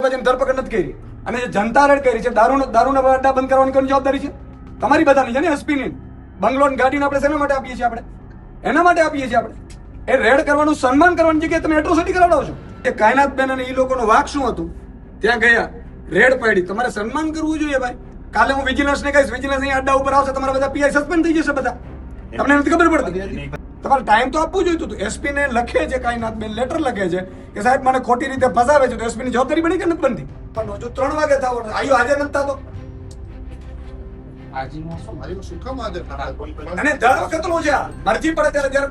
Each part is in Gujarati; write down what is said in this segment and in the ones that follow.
પછી ધરપકડ નથી કરી અને જે જનતા રેડ કરી છે દારૂના અડ્ડા બંધ કરવાની કોની જવાબદારી છે? તમારી બધાની છે ને. એસપીની બંગલો ગાડીને આપણે શેના માટે આપીએ છીએ? આપણે એના માટે આપીએ છીએ. આપણે એ રેડ કરવાનું સન્માન કરવાની જગ્યાએ તમે એટ્રોસિટી કરાવડાવો છો. એ કાયનાતબેન અને એ લોકોનો વાક શું હતું? ત્યાં ગયા, રેડ પાડી. તમારે સન્માન કરવું જોઈએ ભાઈ. કાલે હું વિજિલન્સ ને કહીશ, વિજિલન્સ અહીં અડ્ડા ઉપર આવશે, તમારા બધા પીઆઈ સસ્પેન્ડ થઈ જશે બધા. તમને નથી ખબર પડતી? તમારે ટાઈમ તો આપવું જોઈતું હતું. એસપી ને લખે છે, કાયનાતબેન લેટર લખે છે કે સાહેબ મને ખોટી રીતે ફસાવે છે, તો એસપી ની જવાબદારી બની કે નથી બનતી? પણ હજુ 3 વાગે થાવ આયુ હાજર નથી થતો. અને દર વખતનું છે મરજી પડે ત્યારે જયારે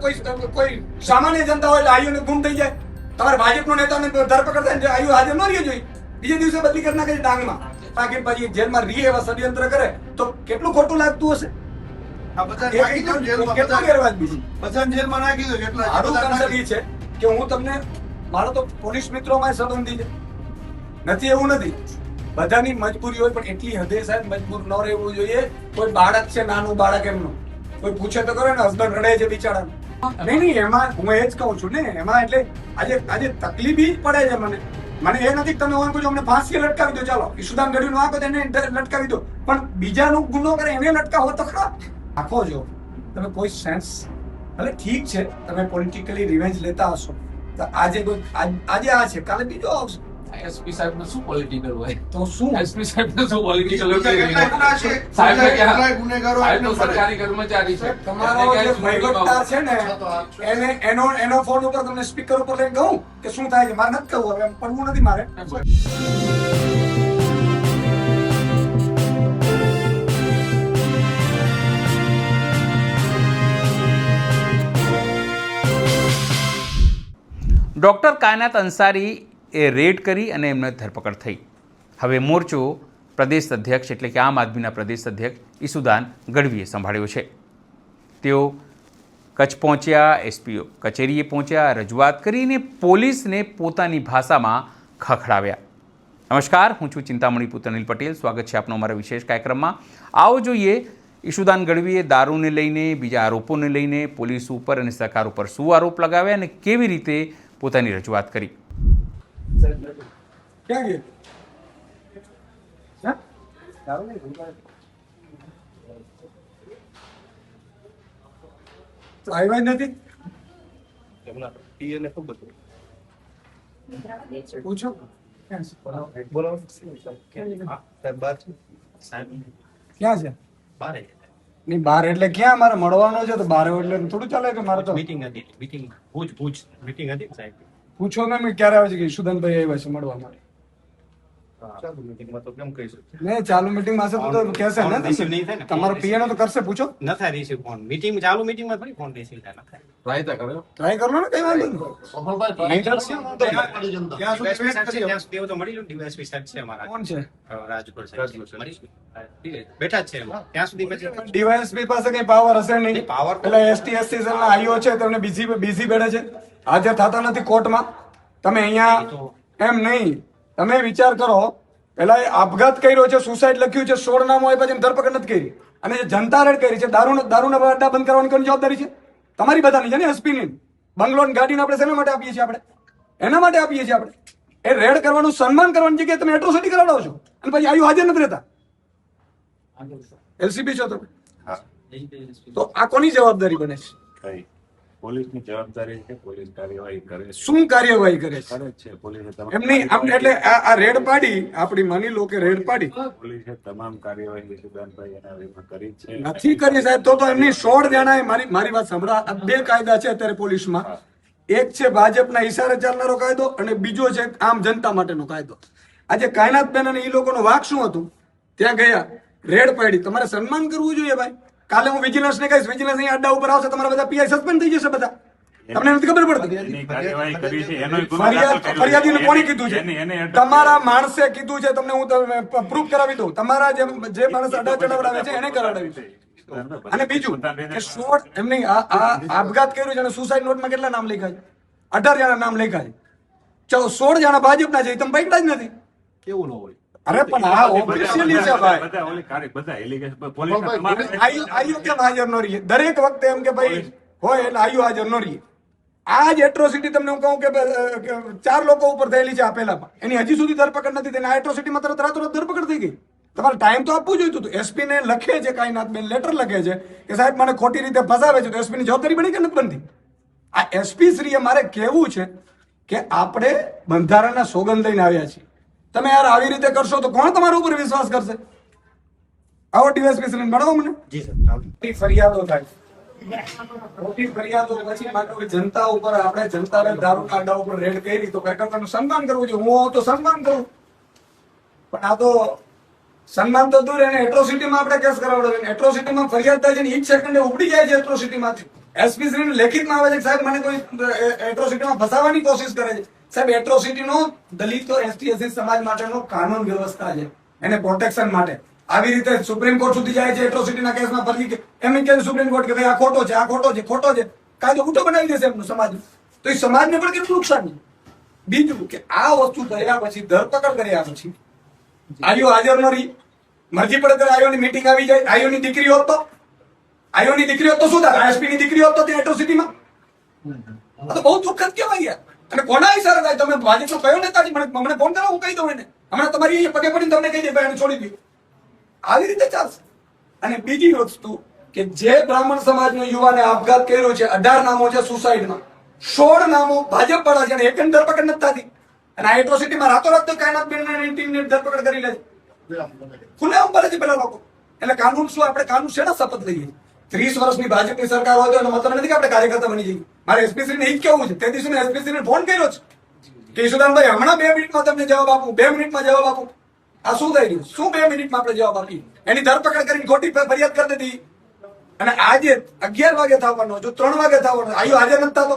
કોઈ સામાન્ય જનતા હોય એટલે આયુને ગુમ થઈ જાય. તમારે ભાજપનો નેતાને ધરપકડ થાય આયુ હાજર ન રહ્યો જોઈએ, બીજે દિવસે બદલી કરી નાખે ડાંગમાં. બાકી પછી જેલમાં રહી એવા ષડયંત્ર કરે તો કેટલું ખોટું લાગતું હશે. હું તમને મારો તો પોલીસ મિત્રોમાં સંબંધી છે નથી એવું નથી, બધાની મજબૂરી હોય, પણ એટલી હદે સાહેબ મજબૂર ન રહેવું જોઈએ. કોઈ બાળક છે, નાનું બાળક, એમનું કોઈ પૂછે તો કરે ને, હસબન્ડ રડે છે બિચારાનું. નહીં એમાં હું એ જ કહું છું ને, એમાં એટલે આજે તકલીફ જ પડે છે મને એ નથી કે તમે હું પૂછો અમને ફાંસી લટકાવી દો, ચાલો ઈશુદાન ગઢવીનો આંખો એને લટકાવી દો, પણ બીજાનું ગુનો કરે એને લટકાવો તો ખરા. આખો જો તમે કોઈ સેન્સ, એટલે ઠીક છે તમે પોલિટિકલી રિવેન્જ લેતા હશો તો આજે આ છે, કાલે બીજો આવશે. એસપી સાહેબ નું શું પોલિટિકલ હોય? તો શું એસપી સાહેબ નું શું પોલિટિકલ હોય? સાહેબ તો સરકારી કર્મચારી છે. તમારો જે વહીવટદાર છે ને એનો ફોન ઉપર તમને સ્પીકર ઉપર લઈને કહું કે શું થાય છે? મારે નથી કહું, હવે પડવું નથી મારે. ડૉક્ટર કાયનાત અંસારી એ રેડ કરી અને એમને ધરપકડ થઈ. હવે મોરચો પ્રદેશ અધ્યક્ષ એટલે કે આમ આદમીના પ્રદેશ અધ્યક્ષ ઈશુદાન ગઢવીએ સંભાળ્યો છે. તેઓ કચ્છ પહોંચ્યા, એસપીઓ કચેરીએ પહોંચ્યા, રજૂઆત કરીને પોલીસને પોતાની ભાષામાં ખખડાવ્યા. નમસ્કાર, હું છું ચિંતામણી પુત્ર અનિલ પટેલ. સ્વાગત છે આપનો અમારા વિશેષ કાર્યક્રમમાં. આવો જોઈએ ઈશુદાન ગઢવીએ દારૂને લઈને, બીજા આરોપોને લઈને પોલીસ ઉપર અને સરકાર ઉપર શું આરોપ લગાવ્યા અને કેવી રીતે પોતાની રજૂઆત કરી. ક્યાં ગયે? આવ્યા જ નથી. પૂછો ક્યાં છે? નહીં બહાર એટલે ક્યાં? મારે મળવાનો છે તો બહાર એટલે થોડું ચાલે કે મારે તો મીટિંગ હતી. ભુજ મીટિંગ હતી સાહેબ. પૂછો ને મેં ક્યારે આવે છે કે ઈશુદાનભાઈ આવ્યા છે મળવા માટે? ચાલુ મીટિંગમાં તો કેમ કહીશું? નહીં ચાલુ મીટિંગમાં હશે તો કહેશે ને. રિસીવ નહીં થાય ને. તમારો પીએનો તો કરશે, પૂછો. ન થાય રિસીવ ફોન. મીટિંગ ચાલુ મીટિંગમાં થોડી ફોન રિસીવ થાય. ન થાય. ટ્રાય કરો ને, કઈ વાંધો નહીં. ત્યાં સુધી તો મળી લો. ડીવાયએસપી સાહેબ છે અમારા. કોણ છે? રાજકોટ સાહેબ બેઠા જ છે ત્યાં સુધી પછી ડીવાયએસપી પાસે કઈ પાવર હશે નહીં. પાવર પેલા એસટી એસસી સેલના આઈઓ છે તેમને બીજી બેઠે છે, હાજર થતા નથી કોર્ટમાં. તમે અહીંયા એમ નહીં, તમે વિચાર કરો. પેલા આપઘાત કર્યો છે, સુસાઇડ લખ્યું છે, 16 નામો હોય પછી ધરપકડ નથી કરી. અને જે જનતા રેડ કરી છે, દારૂના અડ્ડા બંધ કરવાની કોની જવાબદારી છે? તમારી બધાની છે ને. એસપીની બંગલો ગાડીને આપણે શેના માટે આપીએ છીએ? આપણે એના માટે આપીએ છીએ. આપણે એ રેડ કરવાનું સન્માન કરવાની જગ્યાએ તમે એટ્રોસિટી કરાવડાવો છો અને પછી આયુ હાજર નથી રહેતા. એલસીબી છો તમે, તો આ કોની જવાબદારી બને છે? પોલીસની જવાબદારી છે. પોલીસ કાર્યવાહી કરે છે. શું કાર્યવાહી કરે છે પોલીસે એમ નહીં એટલે આ રેડ પાડી, આપણી માની લો કે રેડ પાડી, પોલીસે તમામ કાર્યવાહી ઈશુદાનભાઈ એના વિરુદ્ધ કરી છે. નથી કરી સાહેબ તો એમની 16 જણાએ મારી વાત સાંભળો. આ 2 કાયદા છે અત્યારે પોલીસમાં. એક છે ભાજપના ઈશારે ચાલનારો કાયદો અને બીજો છે આમ જનતા માટેનો કાયદો. આજે કાયનાતબેન અને એ લોકોનો વાક શું હતું? ત્યાં ગયા, રેડ પાડી. તમારે સન્માન કરવું જોઈએ ભાઈ. કાલે હું વિજિલન્સ ને કહીશ, વિજિલન્સ અહીં અડ્ડા ઉપર આવશે, તમારા બધા પીઆઈ સસ્પેન્ડ થઈ જશે બધા. તમને નથી ખબર પડતી? એની કાર્યવાહી કરી છે. એનો ગુનો દાખલ કર્યો છે. ફરિયાદીને કોણે કીધું છે? એને તમારા માણસે કીધું છે. તમને હું પ્રૂફ કરાવી દઉં. તમારા જે માણસ અડા ચડાવડાવે છે એને કરાવડાવી છે. અને બીજું કે 16 એમની આપઘાત કર્યું છે અને સુસાઇડ નોટમાં કેટલા નામ લખ્યા છે? 18 જણા નામ લખ્યા છે. 16 જણા ભાજપના છે, તમે પકડા જ નથી. કેવું ન હોય. અરે પણ આ ઓફિશિયલી છે ભાઈ. બધા ઓલી કાર્ય બધા એલિગેશન પોલીસ આયુ કેમ હાજર ન રહીએ? દરેક વખતે એમ કે ભાઈ હોય એટલે આયુ હાજર ન રહીએ. આ જ એટ્રોસિટી તમને હું કહું કે 4 લોકો ઉપર થયેલી છે આપેલામાં, એની હજી સુધી ધરપકડ નથી. તેને આ એટ્રોસિટીમાં તરત રાતોરાત ધરપકડ થઈ ગઈ. તમારે ટાઈમ તો આપવું જોઈતું હતું. એસપી ને લખે છે કાયનાથબેન, લેટર લખે છે કે સાહેબ મને ખોટી રીતે ફસાવે છે, તો એસપી ની જવાબદારી બની કે નથી બનતી? આ એસપી શ્રીએ મારે કહેવું છે કે આપણે બંધારણના સોગંદ લઈને આવ્યા છીએ. તમે યાર આવી રીતે કરશો તો કોણ તમારા ઉપર વિશ્વાસ કરશે? આવો ડીએસપી શ્રીને મળો મને. જી સર. ફરિયાદો થાય, ખોટી ફરિયાદો પછી માનો કે જનતા ઉપર આપણે જનતાને દારૂ કાંડા ઉપર રેડ કરી તો કાર્યકર્તાનું સન્માન કરવું જોઈએ. હું તો સન્માન કરું, પણ આ તો સન્માન તો દૂર, એને એટ્રોસિટીમાં આપણે કેસ કરાવડો. એટ્રોસિટીમાં ફરિયાદ થાય છે ને ઈ જ સેકન્ડે ઉપડી જાય છે એટ્રોસિટીમાંથી. એસપી શ્રીને લેખિતમાં આવે છે કે સાહેબ મને કોઈ એટ્રોસિટીમાં ફસાવવાની કોશિશ કરે છે. સાહેબ એટ્રોસિટીનો દલિતો એસટી એસસી સમાજ માટેનો કાનૂન વ્યવસ્થા છે, એને પ્રોટેક્શન માટે. આવી રીતે સુપ્રીમ કોર્ટ સુધી જાય છે એટ્રોસિટીના કેસમાં, ફરી એમ કહે સુપ્રીમ કોર્ટ કે ભાઈ આ ખોટો છે, આ ખોટો છે, ખોટો છે, કાયદો ઉઠો બનાવી દેશે એમનો સમાજ. તો એ સમાજને પણ કેટલું નુકસાન છે. બીજું કે આ વસ્તુ કર્યા પછી, ધરપકડ કર્યા પછી આયો હાજર ન રહી, મરજી પડે ત્યારે આયોની મીટિંગ આવી જાય. આયોની દીકરી હોત તો શું થાય? એસપી ની દીકરી હોત તો ત્યાં એટ્રોસિટીમાં તો બહુ દુઃખદ કહેવાય યાર. અને કોના ઈશારે થાય? તમે ભાજપનો કયો નેતાજી મને ફોન કરો, હું કહી દઉં એને. હમણાં તમારી અહીંયા પગે પડીને તમને કહી દે ભાઈ એને છોડી દો. આવી રીતે ચાલશે. અને બીજી વસ્તુ કે જે બ્રાહ્મણ સમાજનો યુવાને આપઘાત કર્યો છે, 18 નામો છે સુસાઇડમાં, 16 નામો ભાજપ વાળા છે, અને એક ધરપકડ નથી થતી. અને આ એટ્રોસિટીમાં રાતોરાત તો કાયનાથબેન ટીમને ધરપકડ કરી લે છે, ખુલ્લેઆમ ભરે છે પેલા લોકો. એટલે કાનૂન શું? આપણે કાનૂન શેના શપથ લઈએ? 30 વર્ષની ભાજપની સરકાર હોય તો એનો મતલબ નથી કે આપણે કાર્યકર્તા બની જઈએ. મારે એસપીસી ને એ જ કેવું છે. તે દિવસે મેં એસપીસી ને ફોન કર્યો છે કે ઈશુદાનભાઈ હમણાં 2 મિનિટમાં તમને જવાબ આપું, 2 મિનિટમાં જવાબ આપું. આ શું થઈ રહ્યું? શું 2 મિનિટમાં આપણે જવાબ આપીએ? એની ધરપકડ કરીને ખોટી ફરિયાદ કરી દીધી. અને આજે 11 વાગે થવાનો, જો 3 વાગે થવાનો, આયો હાજર નથી થતો.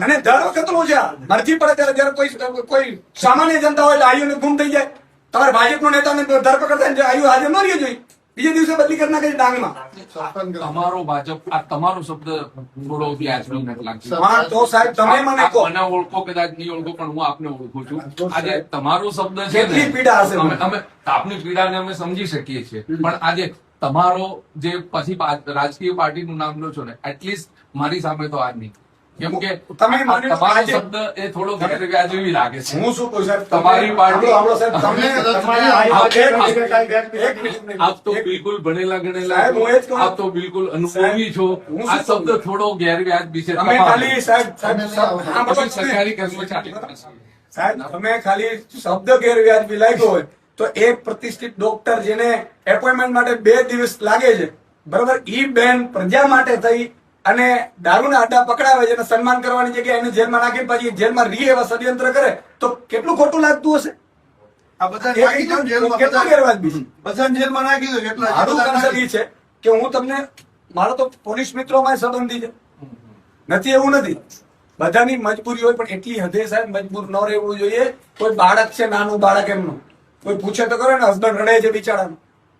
અને દર વખતનું છે આ. મરજી પડે ત્યારે જયારે કોઈ સામાન્ય જનતા હોય એટલે આયુને ગુમ થઈ જાય. તમારે ભાજપનો નેતાને ધરપકડ થાય આયુ હાજર ન રહ્યો જોઈએ, બીજે દિવસે બદલી કરી નાખે છે ડાંગમાં. તમારો ભાજપ આ તમારો શબ્દ થોડો વ્યાજબી નથી લાગતો. હા તો સાહેબ તમે મને કહો. મને ઓળખો કદાચ નહીં ઓળખો, પણ હું આપને ઓળખું છું. આજે તમારો શબ્દ છે કેટલી ને, પીડા હશે મને. અમે આપની પીડાને અમે સમજી શકીએ છીએ, પણ આજે તમારો જે પછી રાજકીય પાર્ટીનું નામ લો છો ને, એટલીસ્ટ મારી સામે તો આ નહીં. કેમ કે તમે તમારો શબ્દ એ થોડો ગેરવ્યાજબી લાગે છે. હું શું કહું સાહેબ, તમારી પાર્ટી આપ તો તમે બિલકુલ ભણેલા ગણેલા સાહેબ, હું એ જ છો, કહું. આપ તો બિલકુલ અનુભવી છો. હું શું આ શબ્દ થોડો ગેરવ્યાજબી છે. તમે ખાલી સાહેબ તમે સરકારી કર્મચારી સાહેબ તમે ખાલી શબ્દ ગેરવ્યાજબી લાગ્યો હોય તો એક પ્રતિષ્ઠિત ડોક્ટર જેને એપોઇન્ટમેન્ટ માટે 2 દિવસ લાગે છે, બરોબર, ઈ બેન પ્રજા માટે થઈ અને દારૂના અડ્ડા પકડાવે છે, અને સન્માન કરવાની જગ્યાએ એને જેલમાં નાખી પછી જેલમાં રહી એવા ષડયંત્ર કરે તો કેટલું ખોટું લાગતું હશે? કેટલું ગેરવાજબી છે? મારું કન્સર્ન ઈ છે કે હું તમને, મારો તો પોલીસ મિત્રોમાં સંબંધી છે, નથી એવું નથી. બધાની મજબૂરી હોય, પણ એટલી હદે સાહેબ મજબૂર ન રહેવું જોઈએ. કોઈ બાળક છે, નાનું બાળક, એમનું કોઈ પૂછે તો કરે ને, હસબન્ડ રડે છે બિચારાનું,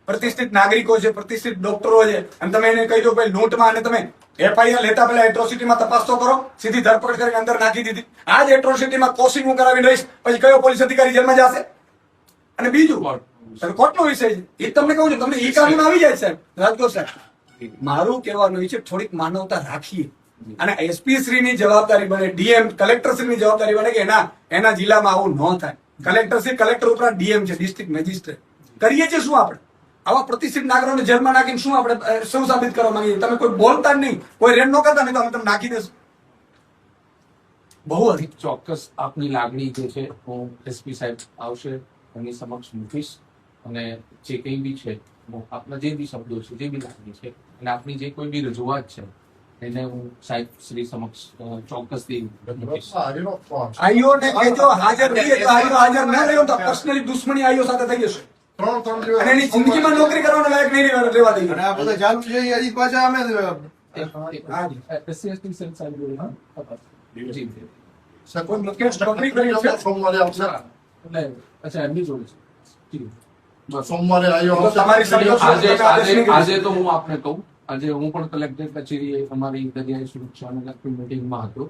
પ્રતિષ્ઠિત નાગરિકો છે, પ્રતિષ્ઠિત ડોક્ટરો છે, અને તમે એને કહી દો ભાઈ લૂંટમાં, અને તમે એફઆઈઆર લેતા પહેલા એટ્રોસિટીમાં તપાસ તો કરો. સીધી ધરપકડ કરીને અંદર નાખી દીધી. આ જ એટ્રોસિટીમાં કોશિંગ હું કરાવી રહીશ, પછી કયો પોલીસ અધિકારી જેલમાં જશે? અને બીજું કોર્ટનો વિષય છે, એ તમને કહું છું, તમને ઈ કાનૂન આવી જાય સાહેબ. રાજકોટ સાહેબ, મારું કહેવાનું એ છે થોડીક માનવતા રાખીએ, અને એસપી શ્રીની જવાબદારી બને, ડીએમ કલેક્ટર શ્રીની જવાબદારી બને કે એના જિલ્લામાં આવું ન થાય. કલેક્ટર શ્રી, કલેક્ટર ઉપરાંત ડીએમ છે, ડિસ્ટ્રિક્ટ મેજિસ્ટ્રેટ. કરીએ છીએ શું આપણે? આવા પ્રતિષ્ઠિત નાગરિકોને જેલમાં નાખીને શું આપણે શું સાબિત કરવા માંગીએ? તમે કોઈ બોલતા જ નહીં, કોઈ રેડ ન કરતા નહીં, તો અમે તમને નાખી દેશું. બહુ અધિક ચોક્કસ આપની લાગણી જે છે હું એસપી સાહેબ આવશે એની સમક્ષ મૂકીશ, અને જે કંઈ બી છે આપના જે બી શબ્દો છે, જે બી લાગણી છે, અને આપની જે કોઈ બી રજૂઆત છે એને હું સાહેબ શ્રી સમક્ષ ચોક્કસથી મૂકીશ. આઈઓને કહેજો હાજર રહીએ, તો આઈઓ હાજર ન રહ્યો તો પર્સનલી દુશ્મની આઈઓ સાથે થઈ જશે, અને એની જિંદગીમાં નોકરી કરવાનો લાયક નહીં રહેવા દઈએ. કોઈ મુકેશ નોકરી કરી છે, અચ્છા એમની જોડે છે. સોમવારે તો તમારી સંતોષ આજે તો હું આપને કહું, આજે હું પણ કલેક્ટર કચેરીએ અમારી દરિયાઈ સુરક્ષાને લગતી મીટિંગમાં હતો.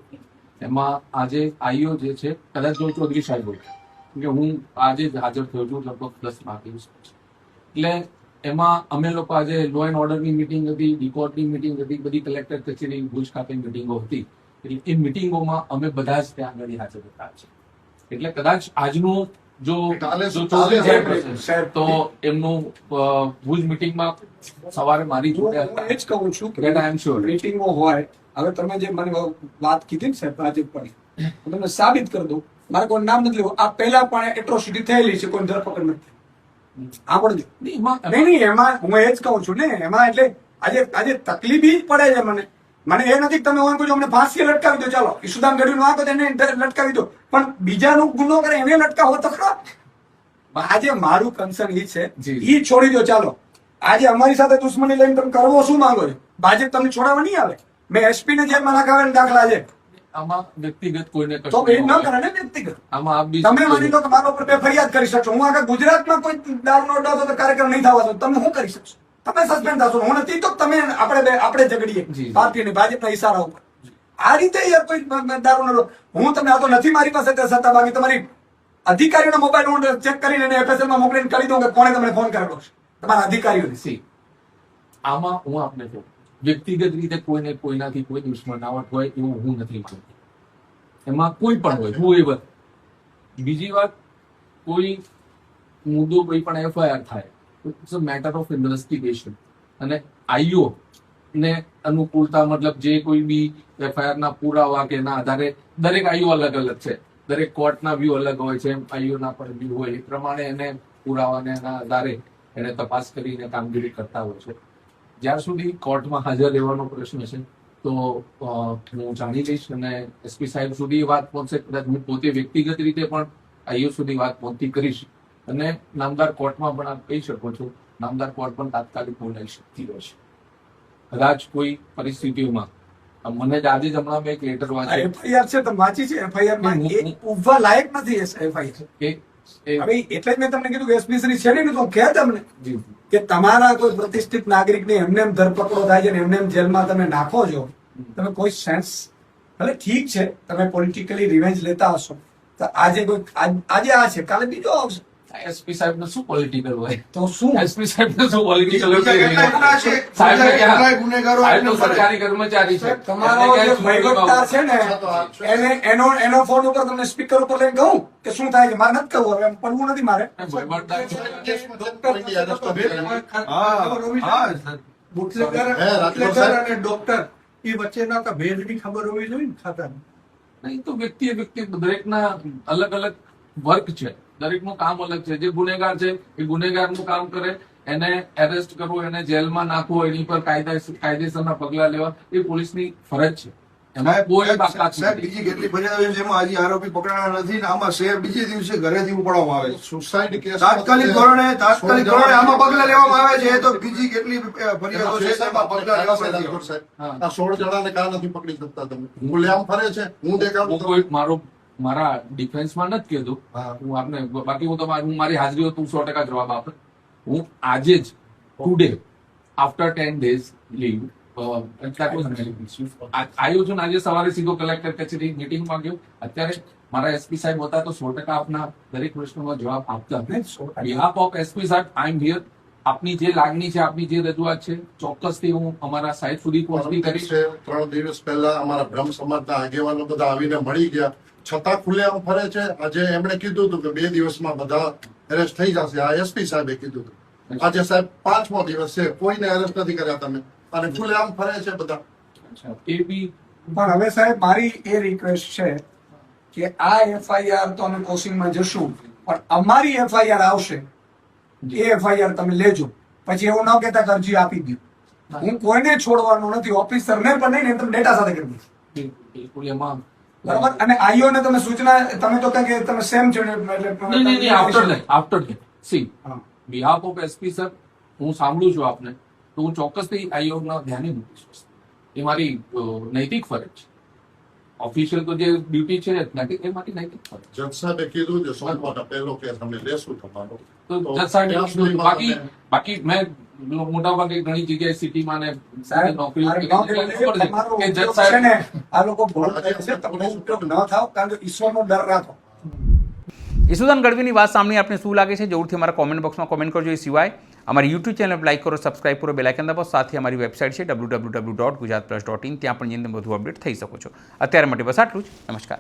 એમાં આજે આઈઓ જે છે, કદાચ જો ચૌધરી સાહેબ હોય કે હું આજે જ હાજર થયો છું લગભગ 10 વાગે. એટલે એમાં અમે લોકો આજે લો એન્ડ ઓર્ડરની મિટિંગ હતી, ડીકોર્ટની મિટિંગ હતી, બધી કલેક્ટર કચેરી ભુજ ખાતે મિટિંગો હતી. એટલે એ મિટિંગોમાં અમે બધા જ ત્યાં આગળ હાજર હતા છે. એટલે કદાચ આજનું જો ચોરી જાય સાહેબ, તો એમનું ભુજ મિટિંગમાં સવારે મારી જોડે હું એ જ કહું છું કે That I am sure. મીટિંગો હોય. હવે તમે જે મને વાત કીધી ને સાહેબ ભાજપ પર, હું તમને સાબિત કરી દઉં. મારે કોઈ નામ નથી લેવું. આ પહેલા પણ એટ્રોસિટી થયેલી છે, કોઈ ધરપકડ નથી થઈ. આ પણ નહીં, એમાં હું એ જ કહું છું ને, એમાં એટલે આજે તકલીફ ઈ જ પડે છે મને એ નથી કે તમે હું કહું અમને ફાંસી લટકાવી દો, ચાલો ઈશુદાન ગઢવીનો આ તો એને લટકાવી દો, પણ બીજાનો ગુનો કરે એને લટકાવો તો ખરા. આજે મારું કન્સર્ન ઈ છે, ઈ છોડી દો ચાલો. આજે અમારી સાથે દુશ્મની લઈને તમે કરવો શું માંગો છો? ભાજપ તમને છોડાવવા નહીં આવે. મેં એસપી ને જેલમાં નાખાવાના દાખલા છે. આમાં વ્યક્તિગત કોઈને તો કશું એ ન નહીં. કરે ને વ્યક્તિગત. આમાં આપ બી તમે માની લો કે મારા ઉપર બે ફરિયાદ કરી શકશો, હું આખા ગુજરાતમાં કોઈ દારૂનો અડ્ડો હતો તો કાર્યક્રમ નહીં થવા દો, તમે શું કરી શકશો? તમે સસ્પેન્ડ થશો. હું નથી તો તમે આપણે ઝઘડીએ જી. પાર્ટીની ભાજપના ઈશારા ઉપર. આ રીતે યાર કોઈ દારૂનો અડ્ડો, હું તમને આ તો નથી મારી પાસે સત્તા, બાકી તમારી અધિકારીઓનો મોબાઈલ હું ચેક કરીને એને FSL માં મોકલીને કરી દઉં કે કોણે તમને ફોન કરેલો છે, તમારા અધિકારીઓને. સી આમાં હું આપને કહું, વ્યક્તિગત રીતે કોઈને કોઈનાથી કોઈ દુશ્મનાવટ હોય એવું હું નથી માનતો. એમાં કોઈ પણ હોય, હું એ વાત. બીજી વાત, કોઈ મુદ્દો કોઈ પણ FIR થાય, it's a matter of investigation. અને આઈઓ ને અનુકૂળતા, મતલબ જે કોઈ બી FIR ના પુરાવા કે એના આધારે, દરેક આઈઓ અલગ અલગ છે, દરેક કોર્ટના વ્યૂ અલગ હોય છે, આઈઓના પણ વ્યૂ હોય, એ પ્રમાણે એને પુરાવાને એના આધારે એને તપાસ કરીને કામગીરી કરતા હોય છે. જ્યાર સુધી કોર્ટમાં હાજર રહેવાનો પ્રશ્ન છે તો હું જાણી લઈશ અને એસપી સાહેબ સુધી વાત પહોંચશે. કદાચ હું પોતે વ્યક્તિગત રીતે પણ આઈઓ સુધી વાત પહોંચતી કરીશ અને નામદાર કોર્ટમાં પણ આપ કહી શકો છો, નામદાર કોર્ટ પણ તાત્કાલિક બોલાવી શકતી હોય છે. કદાચ કોઈ પરિસ્થિતિઓમાં મને જ આજે જ હમણાં મેં એક લેટર વાંચ્યો FIR છે, તમે વાંચી છે FIR માં, એ ઉભવા લાયક નથી FIR. કે હવે એટલે જ મેં તમને કીધું કે એસપી શ્રી છે ને, તો કહે તમને જી કે તમારા કોઈ પ્રતિષ્ઠિત નાગરિકને એમને એમ ધરપકડો થાય છે ને એમને એમ જેલમાં તમે નાખો છો, તમે કોઈ સેન્સ, ભલે ઠીક છે તમે પોલિટિકલી રિવેન્જ લેતા હશો, તો આજે કોઈ આજે આ છે, કાલે બીજો આવશે, એસપી સાહેબ ને શું પોલિટિકલ હોય? તો શું? એસપી સાહેબ ને શું પોલિટિકલ હોય? સાહેબ સાહેબ તો સરકારી કર્મચારી છે. તમારો જે વહીવટદાર છે ને એનો ફોન ઉપર તમને સ્પીકર ઉપર લઈને કહું કે શું થાય છે, મારે નથી કહું, હવે એમ પડવું નથી મારે. ડોક્ટર એ વચ્ચેના તો ભેદની ખબર હોવી જોઈએ ને ખાતાની. નહીં તો વ્યક્તિ દરેકના અલગ અલગ વર્ક છે, દરેકનું કામ અલગ છે. જે ગુનેગાર છે એ ગુનેગારનું કામ કરે, એને એરેસ્ટ કરવું, એને જેલમાં નાખવું, એની પર કાયદેસરના પગલા લેવા એ પોલીસની ફરજ છે. એમાં કોઈ બાકાત સાહેબ, નથી. બીજી કેટલી ફરિયાદો છે એમાં હજી આરોપી પકડાણા નથી ને આમાં શેર બીજે દિવસે ઘરેથી ઉપાડવામાં આવે છે. સુસાઇડ કેસ તાત્કાલિક ધોરણે આમાં પગલા લેવામાં આવે છે. તો બીજી કેટલી ફરિયાદો છે એમાં પગલા લેવામાં નથી આવતા. હા. આ 16 જણાને કાં નથી પકડી શકતા તમે? ખુલ્લેઆમ ફરે છે, હું દેખાડું હું કોઈ મારા ડિફેન્સમાં નથી કીધું. હા. હું આપને બાકી હું મારી હાજરી હોય તો 100% જવાબ આપે. હું આજે જ ટુડે આફ્ટર 10 days લીવ આવ્યો છું. આજે સવારે સીધો કલેક્ટર કચેરી મિટિંગમાં ગયો. અત્યારે મારા એસપી સાહેબ હતા તો 100% આપના દરેક પ્રશ્નોનો જવાબ આપતા. બિહાફ ઓફ એસપી સાહેબ આઈ એમ હિયર. આપની જે લાગણી છે, આપની જે રજૂઆત છે, ચોક્કસથી હું અમારા સાહેબ સુધી પહોંચતી કરીશ. 3 દિવસ પહેલા અમારા બ્રહ્મ સમાજના આગેવાનો બધા આવીને મળી ગયા, છતાં ખુલ્લેઆમ ફરે છે. આજે એમણે કીધું હતું કે 2 દિવસમાં બધા એરેસ્ટ થઈ જશે. આ એસપી સાહેબે કીધું હતું. આજે સાહેબ 5મો દિવસ છે, કોઈને એરેસ્ટ નથી કર્યા તમે, અને ખુલ્લેઆમ ફરે છે બધા. એ બી પણ હવે સાહેબ મારી એ રિક્વેસ્ટ છે કે આ FIR તો અમે કોશિંગમાં જશું, પણ અમારી FIR આવશે એ FIR તમે લેજો. પછી એવું ન કહેતા કે અરજી આપી દો. હું કોઈને છોડવાનો નથી, ઓફિસરને પણ નહીં, તમે ડેટા સાથે કરી દો. બિલકુલ એમાં બરાબર. અને આઈઓ ને તમે સૂચના, તમે તો કે તમે સેમ છો નહીં, આફ્ટર સી હા. બિહાફ ઓફ એસપી સર, હું સાંભળું છું આપને, તો હું ચોક્કસથી આયોગના ધ્યાને મૂકીશ. એ મારી નૈતિક ફરજ છે. ઓફિશિયલ તો જે ડ્યુટી છે એ મારી નૈતિક ફરજ. જજ સાહેબે કીધું છે સોમવારે પહેલો કેસ અમે લેશું તમારો. તો જજ સાહેબે કીધું. બાકી મેં મોટા ભાગે ઘણી જગ્યાએ સિટીમાં ને સાહેબ, નોકરીઓ મારી કરી નોકરી છે કે તમારો જજ ઉપયોગ સાહેબ છે ને, આ લોકો ભૂલ કરે છે, તમે ઉપયોગ ન થાવ, કારણ કે ઈશ્વરનો ડર રાખો. ઈશુદાન ગઢવીની વાત સાંભળી આપને શું લાગે છે? જરૂરથી અમારા કોમેન્ટ બોક્સમાં કોમેન્ટ કરજો. એ સિવાય અમારી યુટ્યુબ ચેનલ લાઈક કરો, સબસ્ક્રાઇબ કરો, બેલ આઇકન દબાવો. સાથે અમારી વેબસાઇટ છે www.gujaratplus.in, ત્યાં પણ એની અંદર વધુ અપડેટ થઈ શકો છો. અત્યારે માટે બસ આટલું જ. નમસ્કાર.